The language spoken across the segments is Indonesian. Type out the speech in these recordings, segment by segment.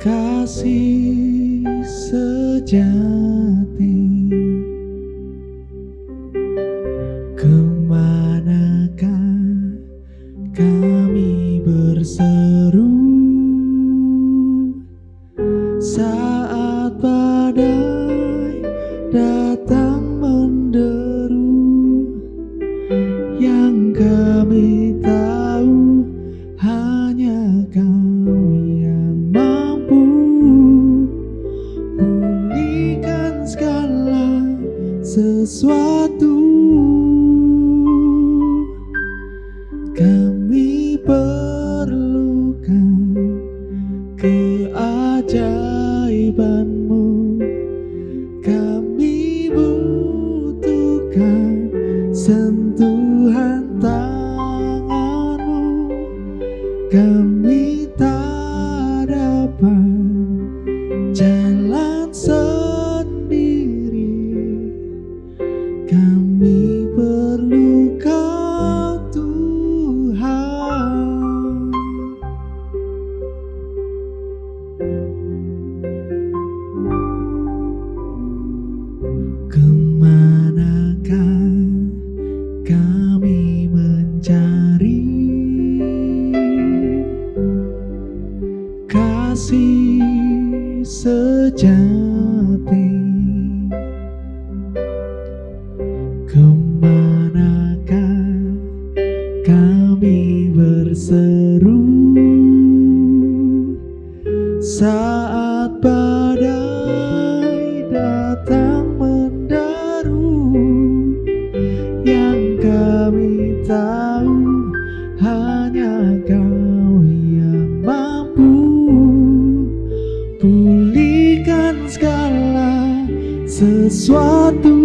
kasih sejati. Kemanakah kami berseru saat badai datang menderu? Yang kami tahu hanya Kau yang mampu pulihkan segala sesuatu. Kami perlukan keajaiban-Mu, kami butuhkan sentuhan tangan-Mu. Kami tak dapat jalan sendiri, kami perlu Kau Tuhan. Kemanakah kami mencari kasih sejati? Kemanakah kami berseru saat badai datang menderu? Yang kami tahu hanya Kau yang mampu pulihkan segala sesuatu.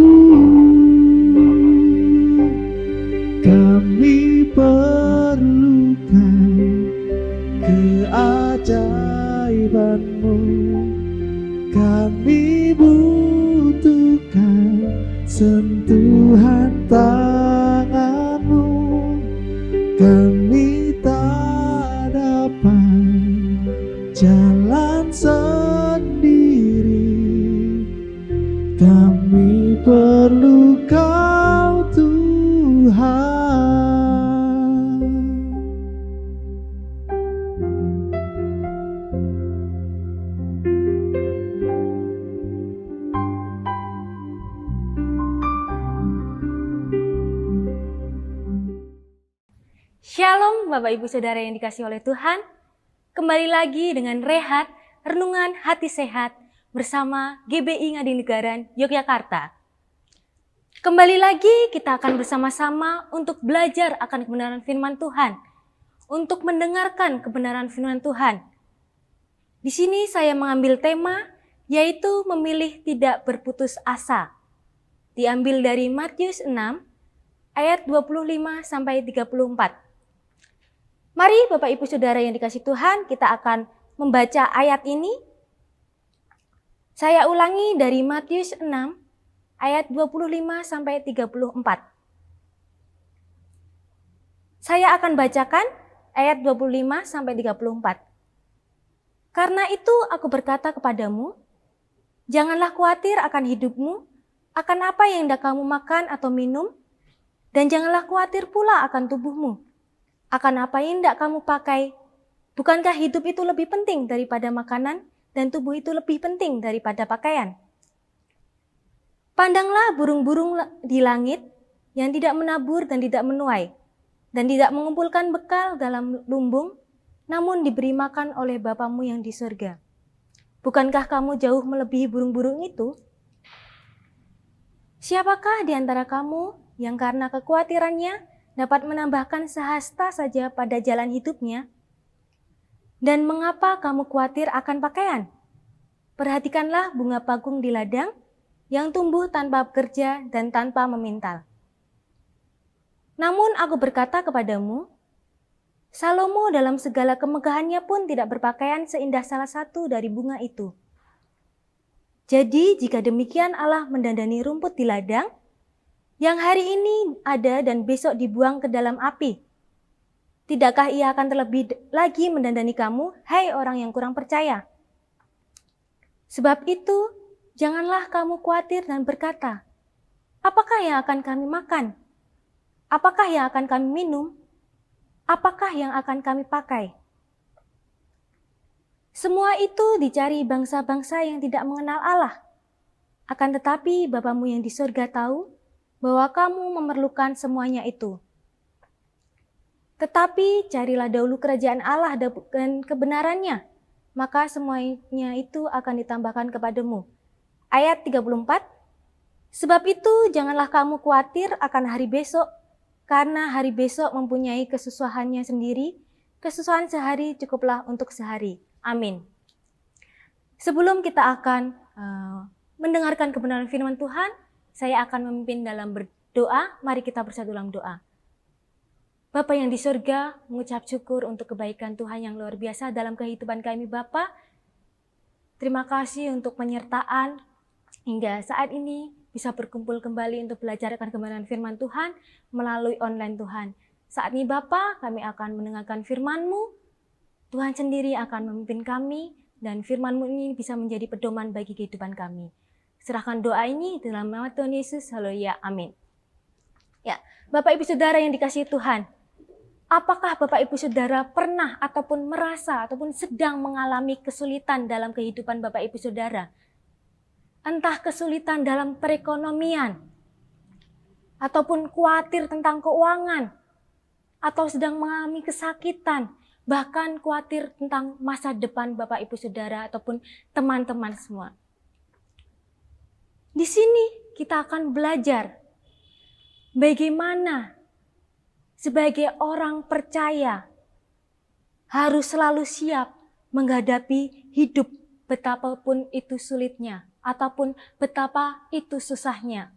Kami perlukan keajaiban-Mu, kami butuhkan sentuhan tangan-Mu. Kami tak dapat jalan sendiri, kami perlu Kau Tuhan. Shalom Bapak Ibu Saudara yang dikasihi oleh Tuhan. Kembali lagi dengan Rehat, Renungan Hati Sehat bersama GBI Ngadinegara Yogyakarta. Kembali lagi kita akan bersama-sama untuk belajar akan kebenaran firman Tuhan, untuk mendengarkan kebenaran firman Tuhan. Di sini saya mengambil tema yaitu memilih tidak berputus asa. Diambil dari Matius 6 ayat 25 sampai 34. Mari Bapak Ibu Saudara yang dikasihi Tuhan, kita akan membaca ayat ini. Saya ulangi dari Matius 6 ayat 25 sampai 34. Saya akan bacakan ayat 25 sampai 34. Karena itu aku berkata kepadamu, janganlah khawatir akan hidupmu, akan apa yang hendak kamu makan atau minum, dan janganlah khawatir pula akan tubuhmu, akan apa yang hendak kamu pakai. Bukankah hidup itu lebih penting daripada makanan, dan tubuh itu lebih penting daripada pakaian? Pandanglah burung-burung di langit yang tidak menabur dan tidak menuai, dan tidak mengumpulkan bekal dalam lumbung, namun diberi makan oleh Bapamu yang di surga. Bukankah kamu jauh melebihi burung-burung itu? Siapakah di antara kamu yang karena kekhawatirannya dapat menambahkan sehasta saja pada jalan hidupnya? Dan mengapa kamu khawatir akan pakaian? Perhatikanlah bunga pagung di ladang yang tumbuh tanpa bekerja dan tanpa memintal. Namun aku berkata kepadamu, Salomo dalam segala kemegahannya pun tidak berpakaian seindah salah satu dari bunga itu. Jadi jika demikian Allah mendandani rumput di ladang, yang hari ini ada dan besok dibuang ke dalam api, tidakkah Ia akan terlebih lagi mendandani kamu, hai orang yang kurang percaya? Sebab itu, janganlah kamu khawatir dan berkata, apakah yang akan kami makan? Apakah yang akan kami minum? Apakah yang akan kami pakai? Semua itu dicari bangsa-bangsa yang tidak mengenal Allah. Akan tetapi Bapamu yang di surga tahu bahwa kamu memerlukan semuanya itu. Tetapi carilah dahulu kerajaan Allah dan kebenarannya, maka semuanya itu akan ditambahkan kepadamu. Ayat 34, sebab itu janganlah kamu khawatir akan hari besok, karena hari besok mempunyai kesusahannya sendiri, kesusahan sehari cukuplah untuk sehari. Amin. Sebelum kita akan mendengarkan kebenaran firman Tuhan, saya akan memimpin dalam berdoa. Mari kita bersatu dalam doa. Bapa yang di surga, mengucap syukur untuk kebaikan Tuhan yang luar biasa dalam kehidupan kami Bapa. Terima kasih untuk penyertaan hingga saat ini bisa berkumpul kembali untuk belajar akan kebenaran firman Tuhan melalui online Tuhan. Saat ini Bapa, kami akan mendengarkan firman-Mu. Tuhan sendiri akan memimpin kami dan firman-Mu ini bisa menjadi pedoman bagi kehidupan kami. Serahkan doa ini dalam nama Tuhan Yesus. Haleluya. Amin. Ya, Bapak Ibu Saudara yang dikasihi Tuhan, apakah Bapak Ibu Saudara pernah ataupun merasa ataupun sedang mengalami kesulitan dalam kehidupan Bapak Ibu Saudara? Entah kesulitan dalam perekonomian, ataupun khawatir tentang keuangan, atau sedang mengalami kesakitan, bahkan khawatir tentang masa depan Bapak Ibu Saudara ataupun teman-teman semua. Di sini kita akan belajar bagaimana sebagai orang percaya harus selalu siap menghadapi hidup betapapun itu sulitnya ataupun betapa itu susahnya.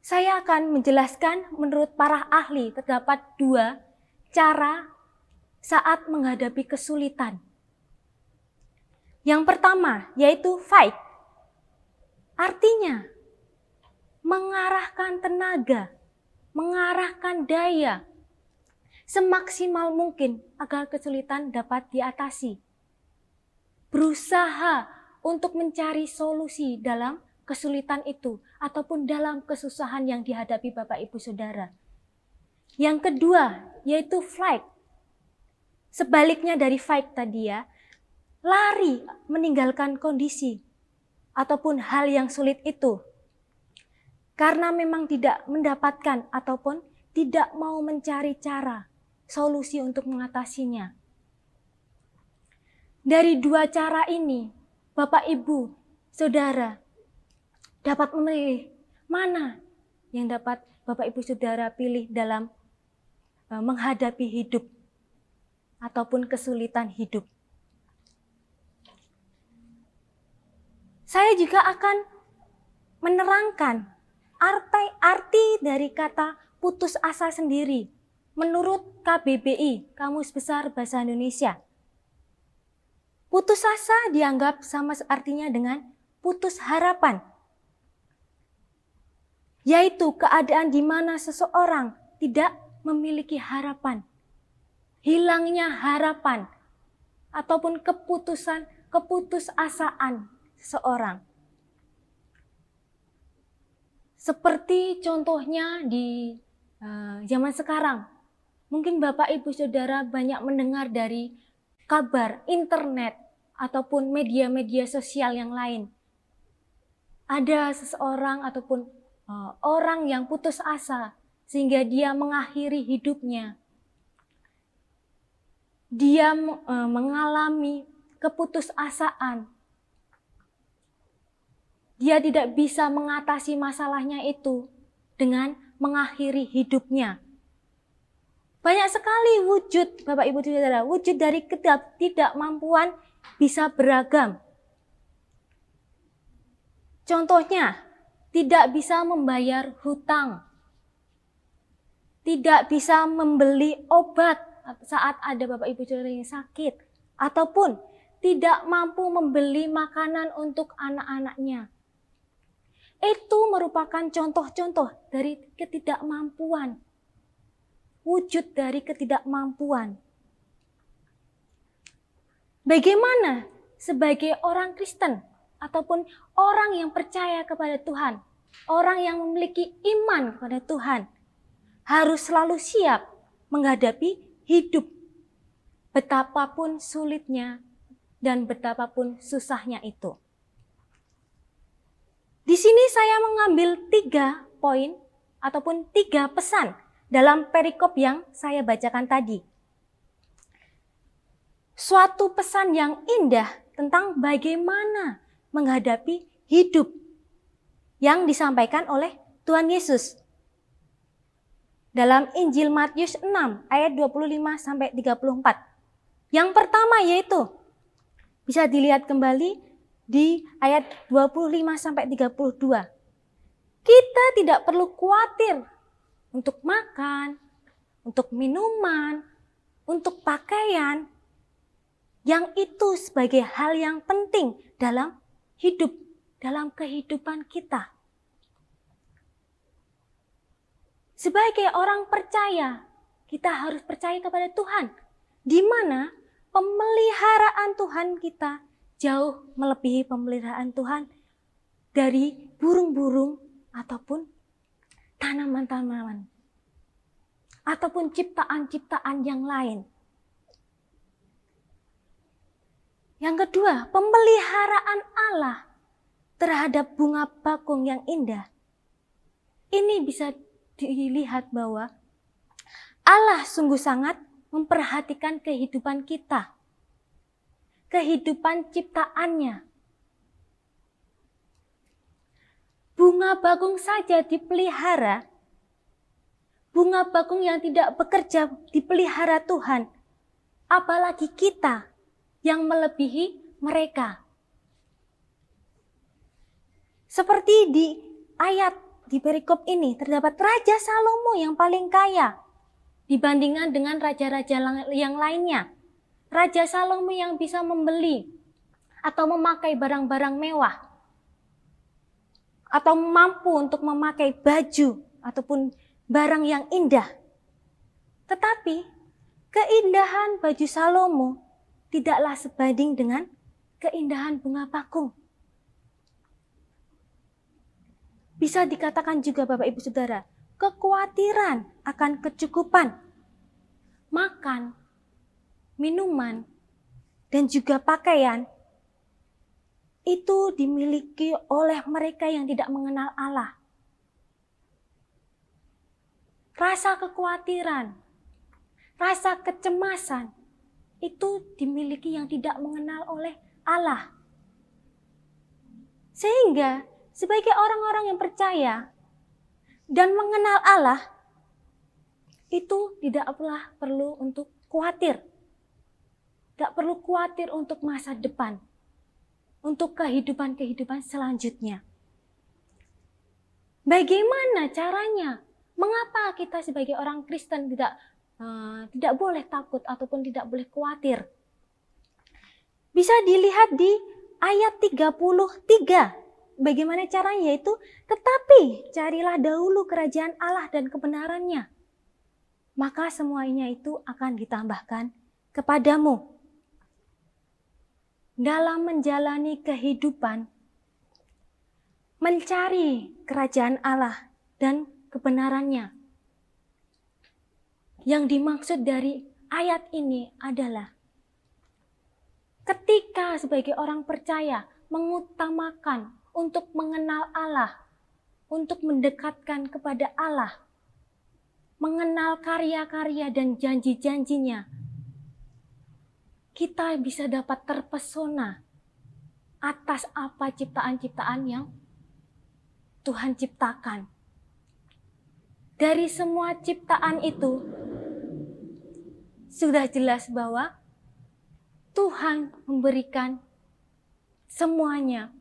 Saya akan menjelaskan menurut para ahli terdapat 2 cara saat menghadapi kesulitan. Yang pertama yaitu fight. Artinya mengarahkan tenaga, mengarahkan daya semaksimal mungkin agar kesulitan dapat diatasi. Berusaha untuk mencari solusi dalam kesulitan itu ataupun dalam kesusahan yang dihadapi Bapak Ibu Saudara. Yang kedua yaitu flight. Sebaliknya dari fight tadi ya, lari meninggalkan kondisi ataupun hal yang sulit itu. Karena memang tidak mendapatkan ataupun tidak mau mencari cara, solusi untuk mengatasinya. Dari 2 cara ini, Bapak Ibu Saudara dapat memilih mana yang dapat Bapak Ibu Saudara pilih dalam menghadapi hidup ataupun kesulitan hidup. Saya juga akan menerangkan arti dari kata putus asa sendiri menurut KBBI, Kamus Besar Bahasa Indonesia. Putus asa dianggap sama artinya dengan putus harapan, yaitu keadaan di mana seseorang tidak memiliki harapan, hilangnya harapan, ataupun keputusasaan seseorang. Seperti contohnya di zaman sekarang, mungkin Bapak Ibu Saudara banyak mendengar dari kabar internet ataupun media-media sosial yang lain. Ada seseorang ataupun orang yang putus asa sehingga dia mengakhiri hidupnya. Dia mengalami keputusasaan. Dia tidak bisa mengatasi masalahnya itu dengan mengakhiri hidupnya. Banyak sekali wujud, Bapak Ibu Saudara, wujud dari ketidakmampuan bisa beragam. Contohnya, tidak bisa membayar hutang, tidak bisa membeli obat saat ada Bapak Ibu Saudara yang sakit, ataupun tidak mampu membeli makanan untuk anak-anaknya. Itu merupakan contoh-contoh dari ketidakmampuan, wujud dari ketidakmampuan. Bagaimana sebagai orang Kristen ataupun orang yang percaya kepada Tuhan, orang yang memiliki iman kepada Tuhan, harus selalu siap menghadapi hidup betapapun sulitnya dan betapapun susahnya itu. Di sini saya mengambil 3 poin ataupun 3 pesan dalam perikop yang saya bacakan tadi. Suatu pesan yang indah tentang bagaimana menghadapi hidup yang disampaikan oleh Tuhan Yesus. Dalam Injil Matius 6 ayat 25 sampai 34. Yang pertama yaitu bisa dilihat kembali di ayat 25 sampai 32. Kita tidak perlu khawatir untuk makan, untuk minuman, untuk pakaian, yang itu sebagai hal yang penting dalam hidup, dalam kehidupan kita. Sebagai orang percaya, kita harus percaya kepada Tuhan, di mana pemeliharaan Tuhan kita jauh melebihi pemeliharaan Tuhan dari burung-burung ataupun tanaman-tanaman ataupun ciptaan-ciptaan yang lain. Yang kedua, pemeliharaan Allah terhadap bunga bakung yang indah. Ini bisa dilihat bahwa Allah sungguh sangat memperhatikan kehidupan kita, kehidupan ciptaannya. Bunga bakung saja dipelihara, bunga bakung yang tidak bekerja dipelihara Tuhan, apalagi kita yang melebihi mereka. Seperti di ayat di perikop ini terdapat Raja Salomo yang paling kaya dibandingkan dengan raja-raja yang lainnya. Raja Salomo yang bisa membeli atau memakai barang-barang mewah, atau mampu untuk memakai baju ataupun barang yang indah. Tetapi keindahan baju Salomo tidaklah sebanding dengan keindahan bunga bakung. Bisa dikatakan juga Bapak Ibu Saudara, kekhawatiran akan kecukupan makan, minuman, dan juga pakaian itu dimiliki oleh mereka yang tidak mengenal Allah. Rasa kekhawatiran, rasa kecemasan itu dimiliki yang tidak mengenal oleh Allah. Sehingga sebagai orang-orang yang percaya dan mengenal Allah, itu tidaklah perlu untuk khawatir. Tidak perlu khawatir untuk masa depan, untuk kehidupan-kehidupan selanjutnya. Bagaimana caranya? Mengapa kita sebagai orang Kristen tidak boleh takut ataupun tidak boleh khawatir? Bisa dilihat di ayat 33. Bagaimana caranya? Yaitu, tetapi carilah dahulu kerajaan Allah dan kebenarannya, maka semuanya itu akan ditambahkan kepadamu. Dalam menjalani kehidupan, mencari kerajaan Allah dan kebenarannya. Yang dimaksud dari ayat ini adalah ketika sebagai orang percaya mengutamakan untuk mengenal Allah, untuk mendekatkan kepada Allah, mengenal karya-karya dan janji-janjinya, kita bisa dapat terpesona atas apa ciptaan-ciptaan yang Tuhan ciptakan. Dari semua ciptaan itu, sudah jelas bahwa Tuhan memberikan semuanya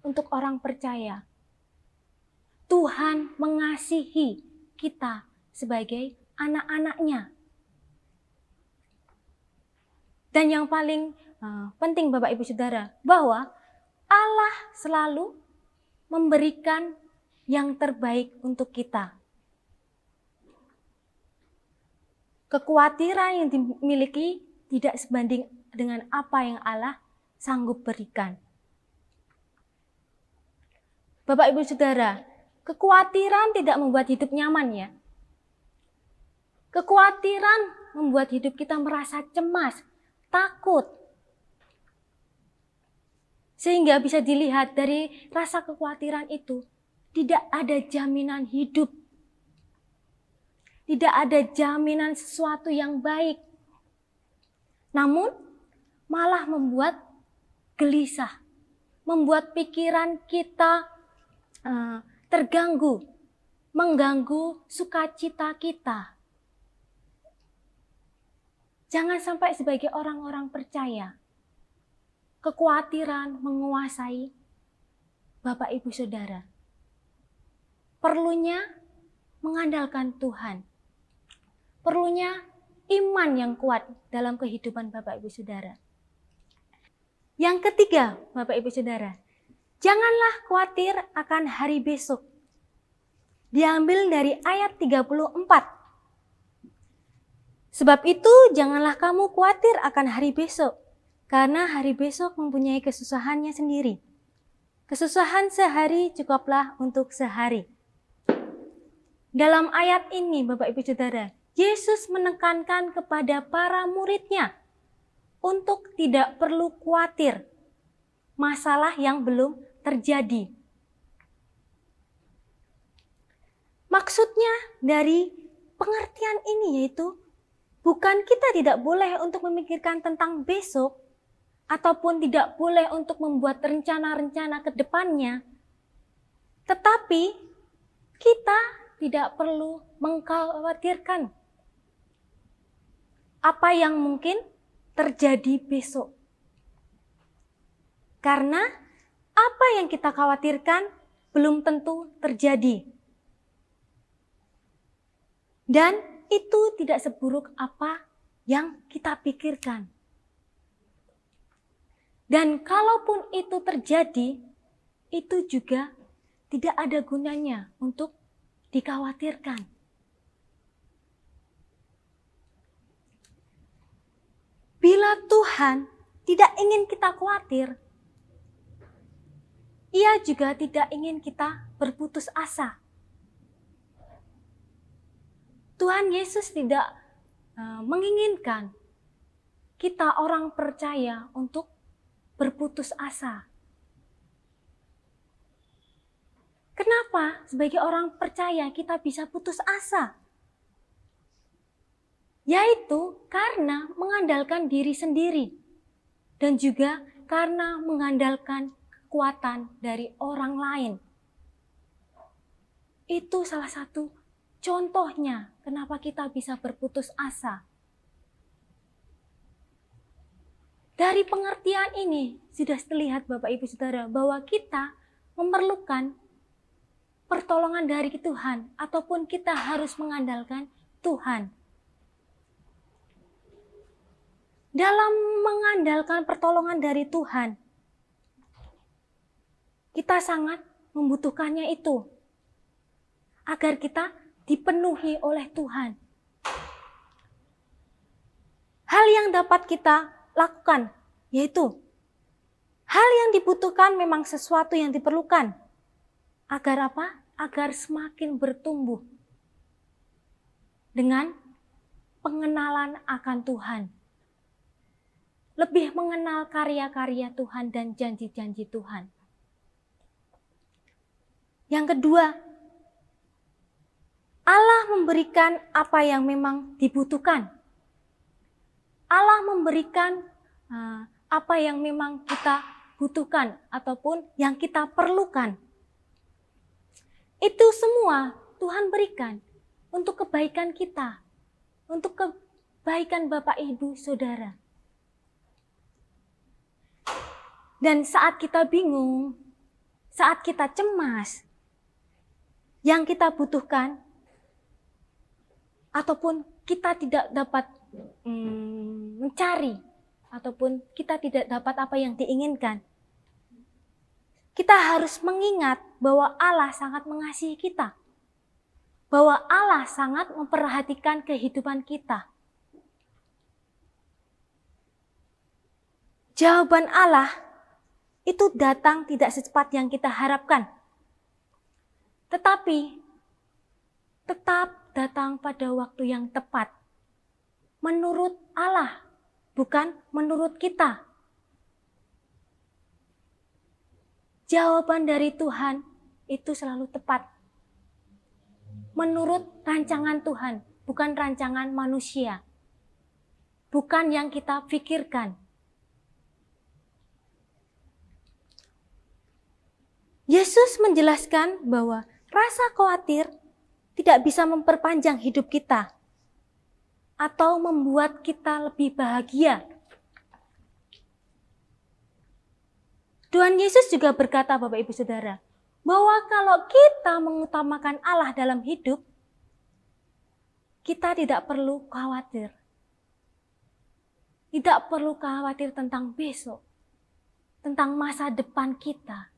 untuk orang percaya. Tuhan mengasihi kita sebagai anak-anaknya. Dan yang paling penting Bapak Ibu Saudara, bahwa Allah selalu memberikan yang terbaik untuk kita. Kekhawatiran yang dimiliki tidak sebanding dengan apa yang Allah sanggup berikan. Bapak Ibu Saudara, kekhawatiran tidak membuat hidup nyaman ya. Kekhawatiran membuat hidup kita merasa cemas, takut. Sehingga bisa dilihat dari rasa kekhawatiran itu, tidak ada jaminan hidup. Tidak ada jaminan sesuatu yang baik. Namun, malah membuat gelisah. Membuat pikiran kita terganggu. Mengganggu sukacita kita. Jangan sampai sebagai orang-orang percaya, kekhawatiran menguasai Bapak Ibu Saudara. Perlunya mengandalkan Tuhan. Perlunya iman yang kuat dalam kehidupan Bapak Ibu Saudara. Yang ketiga, Bapak Ibu Saudara, janganlah khawatir akan hari besok. Diambil dari ayat 34. Sebab itu janganlah kamu khawatir akan hari besok, karena hari besok mempunyai kesusahannya sendiri. Kesusahan sehari cukuplah untuk sehari. Dalam ayat ini, Bapak Ibu Saudara, Yesus menekankan kepada para muridnya untuk tidak perlu khawatir masalah yang belum terjadi. Maksudnya dari pengertian ini yaitu bukan kita tidak boleh untuk memikirkan tentang besok ataupun tidak boleh untuk membuat rencana-rencana ke depannya, tetapi kita tidak perlu mengkhawatirkan apa yang mungkin terjadi besok. Karena apa yang kita khawatirkan belum tentu terjadi. Dan itu tidak seburuk apa yang kita pikirkan. Dan kalaupun itu terjadi, itu juga tidak ada gunanya untuk dikhawatirkan. Bila Tuhan tidak ingin kita khawatir, Ia juga tidak ingin kita berputus asa. Tuhan Yesus tidak menginginkan kita orang percaya untuk berputus asa. Kenapa sebagai orang percaya kita bisa putus asa? Yaitu karena mengandalkan diri sendiri dan juga karena mengandalkan kekuatan dari orang lain. Itu salah satu contohnya kenapa kita bisa berputus asa. Dari pengertian ini sudah terlihat Bapak Ibu Saudara bahwa kita memerlukan pertolongan dari Tuhan ataupun kita harus mengandalkan Tuhan. Dalam mengandalkan pertolongan dari Tuhan, kita sangat membutuhkannya itu agar kita dipenuhi oleh Tuhan. Hal yang dapat kita lakukan yaitu hal yang dibutuhkan memang sesuatu yang diperlukan. Agar apa? Agar semakin bertumbuh dengan pengenalan akan Tuhan. Lebih mengenal karya-karya Tuhan dan janji-janji Tuhan. Yang kedua, Allah memberikan apa yang memang dibutuhkan. Allah memberikan apa yang memang kita butuhkan ataupun yang kita perlukan. Itu semua Tuhan berikan untuk kebaikan kita, untuk kebaikan Bapak Ibu Saudara. Dan saat kita bingung, saat kita cemas, yang kita butuhkan ataupun kita tidak dapat mencari ataupun kita tidak dapat apa yang diinginkan, kita harus mengingat bahwa Allah sangat mengasihi kita, bahwa Allah sangat memperhatikan kehidupan kita. jawaban Allah itu datang tidak secepat yang kita harapkan. Tetapi tetap datang pada waktu yang tepat. Menurut Allah, bukan menurut kita. Jawaban dari Tuhan itu selalu tepat. Menurut rancangan Tuhan, bukan rancangan manusia. Bukan yang kita pikirkan. Yesus menjelaskan bahwa rasa khawatir tidak bisa memperpanjang hidup kita atau membuat kita lebih bahagia. Tuhan Yesus juga berkata, Bapak Ibu Saudara, bahwa kalau kita mengutamakan Allah dalam hidup, kita tidak perlu khawatir. Tidak perlu khawatir tentang besok, tentang masa depan kita,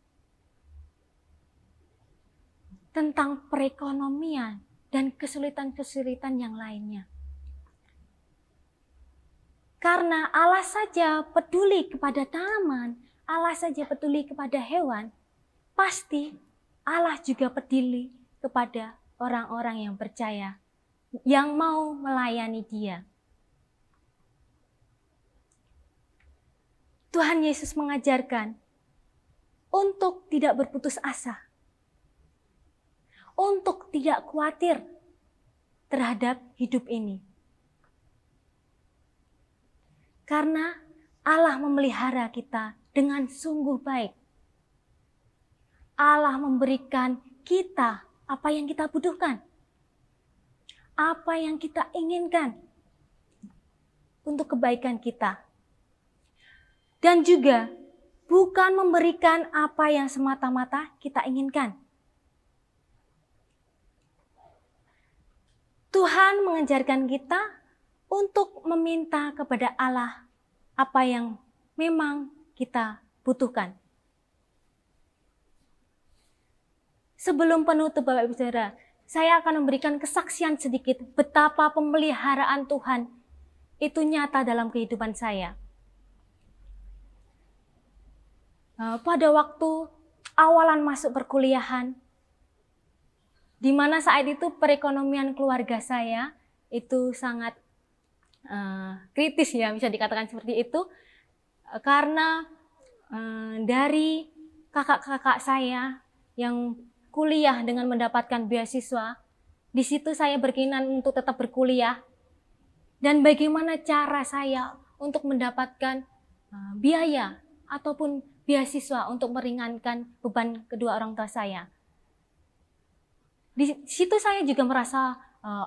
tentang perekonomian dan kesulitan-kesulitan yang lainnya. Karena Allah saja peduli kepada tanaman, Allah saja peduli kepada hewan, pasti Allah juga peduli kepada orang-orang yang percaya, yang mau melayani Dia. Tuhan Yesus mengajarkan untuk tidak berputus asa, untuk tidak khawatir terhadap hidup ini. Karena Allah memelihara kita dengan sungguh baik. Allah memberikan kita apa yang kita butuhkan, apa yang kita inginkan untuk kebaikan kita. Dan juga bukan memberikan apa yang semata-mata kita inginkan. Tuhan mengajarkan kita untuk meminta kepada Allah apa yang memang kita butuhkan. Sebelum penutup Bapak Ibu Saudara, saya akan memberikan kesaksian sedikit betapa pemeliharaan Tuhan itu nyata dalam kehidupan saya. Pada waktu awalan masuk perkuliahan, di mana saat itu perekonomian keluarga saya itu sangat kritis ya, bisa dikatakan seperti itu, karena dari kakak-kakak saya yang kuliah dengan mendapatkan beasiswa, di situ saya berkeinginan untuk tetap berkuliah, dan bagaimana cara saya untuk mendapatkan biaya ataupun beasiswa untuk meringankan beban kedua orang tua saya. Di situ saya juga merasa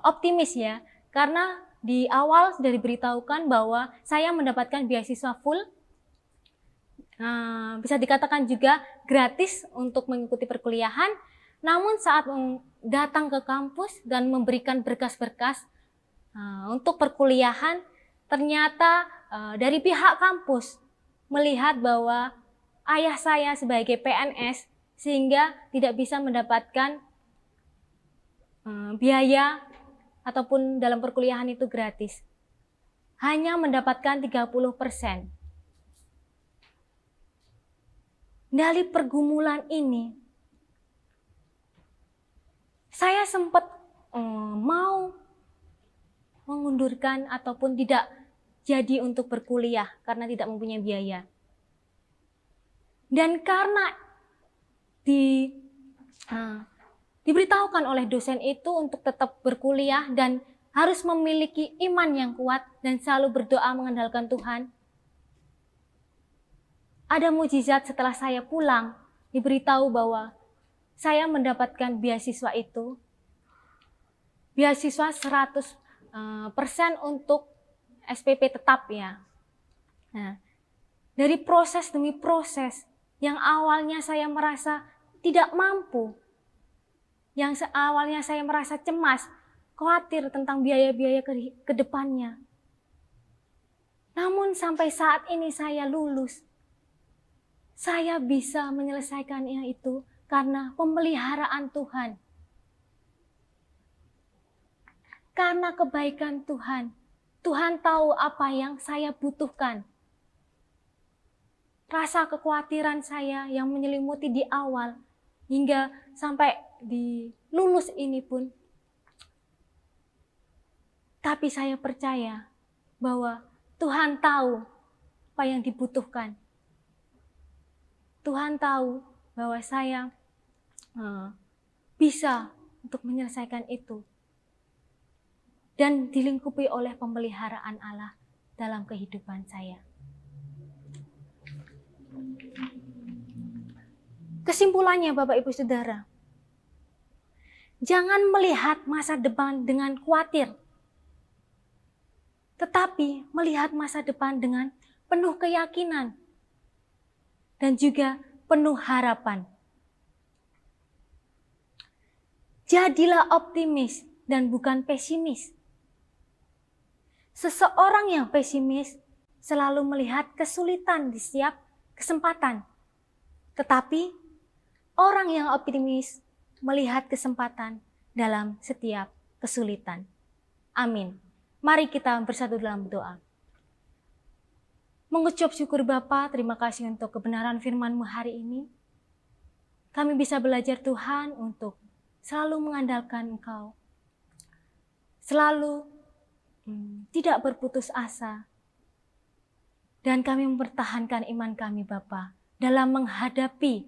optimis ya, karena di awal sudah diberitahukan bahwa saya mendapatkan beasiswa full, bisa dikatakan juga gratis untuk mengikuti perkuliahan. Namun saat datang ke kampus dan memberikan berkas-berkas untuk perkuliahan, ternyata dari pihak kampus melihat bahwa ayah saya sebagai PNS sehingga tidak bisa mendapatkan biaya ataupun dalam perkuliahan itu gratis. Hanya mendapatkan 30%. Dari pergumulan ini, saya sempat mau mengundurkan ataupun tidak jadi untuk berkuliah karena tidak mempunyai biaya. Dan karena diberitahukan oleh dosen itu untuk tetap berkuliah dan harus memiliki iman yang kuat dan selalu berdoa mengandalkan Tuhan. Ada mukjizat setelah saya pulang, diberitahu bahwa saya mendapatkan beasiswa itu. Beasiswa 100% untuk SPP tetap ya. Nah, dari proses demi proses yang awalnya saya merasa tidak mampu, yang awalnya saya merasa cemas, khawatir tentang biaya-biaya ke depannya. Namun sampai saat ini saya lulus. Saya bisa menyelesaikannya itu karena pemeliharaan Tuhan. Karena kebaikan Tuhan. Tuhan tahu apa yang saya butuhkan. rasa kekhawatiran saya yang menyelimuti di awal hingga sampai di lulus ini pun. Tapi saya percaya bahwa Tuhan tahu apa yang dibutuhkan. Tuhan tahu bahwa saya bisa untuk menyelesaikan itu. Dan dilingkupi oleh pemeliharaan Allah dalam kehidupan saya. Kesimpulannya Bapak Ibu Saudara, jangan melihat masa depan dengan khawatir, tetapi melihat masa depan dengan penuh keyakinan dan juga penuh harapan. Jadilah optimis dan bukan pesimis. Seseorang yang pesimis selalu melihat kesulitan di setiap kesempatan. Tetapi orang yang optimis melihat kesempatan dalam setiap kesulitan. Amin. Mari kita bersatu dalam doa. Mengucap syukur Bapa, terima kasih untuk kebenaran firman-Mu hari ini. Kami bisa belajar Tuhan untuk selalu mengandalkan Engkau. Selalu tidak berputus asa. Dan kami mempertahankan iman kami Bapa dalam menghadapi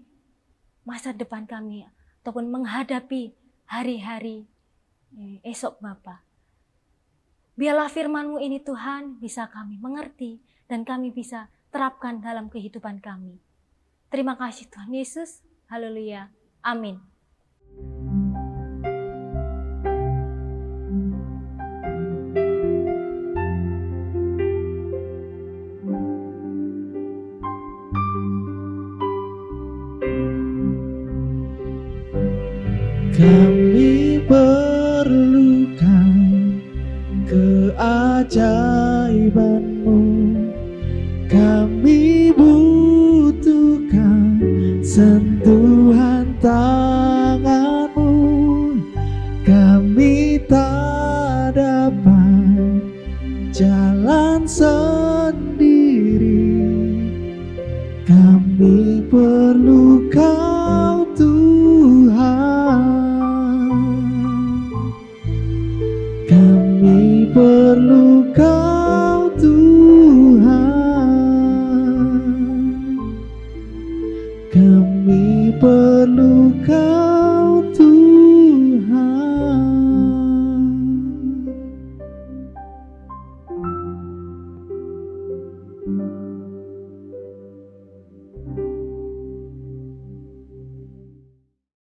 masa depan kami ataupun menghadapi hari-hari esok Bapa. Biarlah firman-Mu ini Tuhan bisa kami mengerti dan kami bisa terapkan dalam kehidupan kami. Terima kasih Tuhan Yesus. Haleluya. Amin. Kami perlukan keajaiban-Mu, kami butuhkan sentuhan tangan-Mu, kami tak dapat jalan sendiri, kami perlu Kau Tuhan. Kami perlu Kau Tuhan. Kami perlu Kau